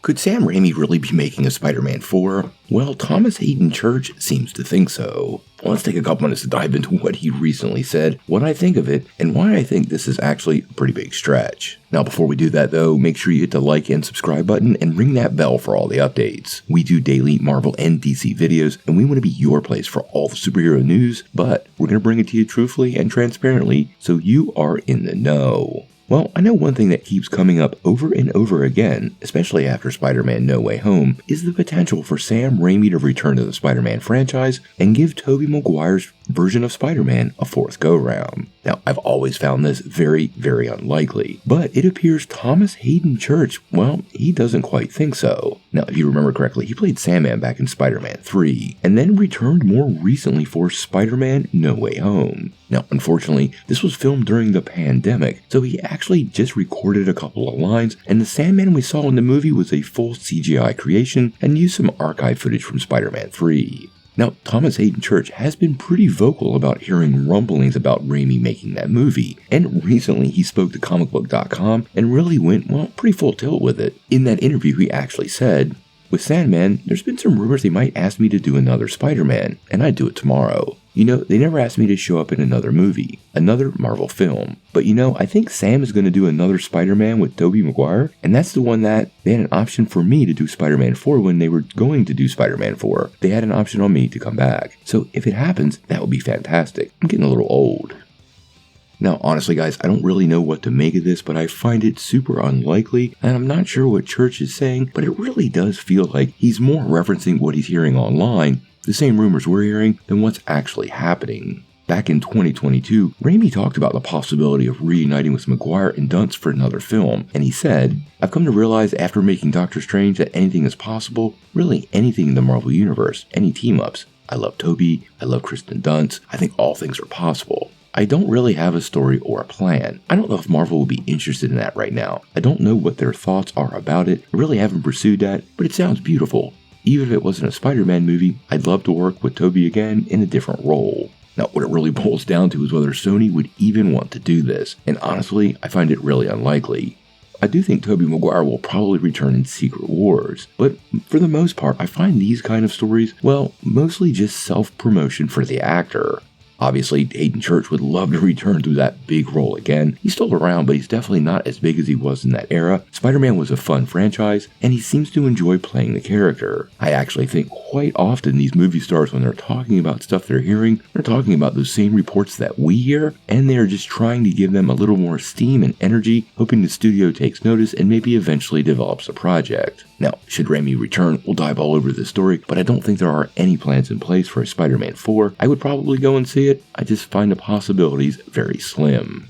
Could Sam Raimi really be making a Spider-Man 4? Well, Thomas Haden Church seems to think so. Let's take a couple minutes to dive into what he recently said, what I think of it, and why I think this is actually a pretty big stretch. Now, before we do that though, make sure you hit the like and subscribe button and ring that bell for all the updates. We do daily Marvel and DC videos, and we want to be your place for all the superhero news, but we're going to bring it to you truthfully and transparently, so you are in the know. Well, I know one thing that keeps coming up over and over again, especially after Spider-Man No Way Home, is the potential for Sam Raimi to return to the Spider-Man franchise and give Tobey Maguire's version of Spider-Man a fourth go-round. Now, I've always found this very, very unlikely, but it appears Thomas Haden Church, well, he doesn't quite think so. Now, if you remember correctly, he played Sandman back in Spider-Man 3, and then returned more recently for Spider-Man No Way Home. Now, unfortunately, this was filmed during the pandemic, so he actually just recorded a couple of lines, and the Sandman we saw in the movie was a full CGI creation and used some archive footage from Spider-Man 3. Now, Thomas Haden Church has been pretty vocal about hearing rumblings about Raimi making that movie, and recently he spoke to comicbook.com and really went, well, pretty full tilt with it. In that interview, he actually said, "With Sandman, there's been some rumors they might ask me to do another Spider-Man, and I'd do it tomorrow. You know, they never asked me to show up in another movie, another Marvel film. But you know, I think Sam is going to do another Spider-Man with Tobey Maguire, and that's the one that they had an option for me to do Spider-Man 4 when they were going to do Spider-Man 4. They had an option on me to come back. So if it happens, that would be fantastic. I'm getting a little old." Now, honestly guys, I don't really know what to make of this, but I find it super unlikely, and I'm not sure what Church is saying, but it really does feel like he's more referencing what he's hearing online, the same rumors we're hearing, than what's actually happening. Back in 2022, Raimi talked about the possibility of reuniting with Maguire and Dunst for another film, and he said, "I've come to realize after making Doctor Strange that anything is possible, really anything in the Marvel Universe, any team-ups. I love Tobey, I love Kristen Dunst, I think all things are possible. I don't really have a story or a plan. I don't know if Marvel will be interested in that right now. I don't know what their thoughts are about it. I really haven't pursued that, but it sounds beautiful. Even if it wasn't a Spider-Man movie, I'd love to work with Tobey again in a different role." Now, what it really boils down to is whether Sony would even want to do this, and honestly, I find it really unlikely. I do think Tobey Maguire will probably return in Secret Wars, but for the most part, I find these kind of stories, well, mostly just self-promotion for the actor. Obviously, Haden Church would love to return to that big role again. He's still around, but he's definitely not as big as he was in that era. Spider-Man was a fun franchise, and he seems to enjoy playing the character. I actually think quite often these movie stars, when they're talking about stuff they're hearing, they're talking about those same reports that we hear, and they're just trying to give them a little more steam and energy, hoping the studio takes notice and maybe eventually develops a project. Now, should Raimi return, we'll dive all over this story, but I don't think there are any plans in place for a Spider-Man 4. I would probably go and see it. I just find the possibilities very slim.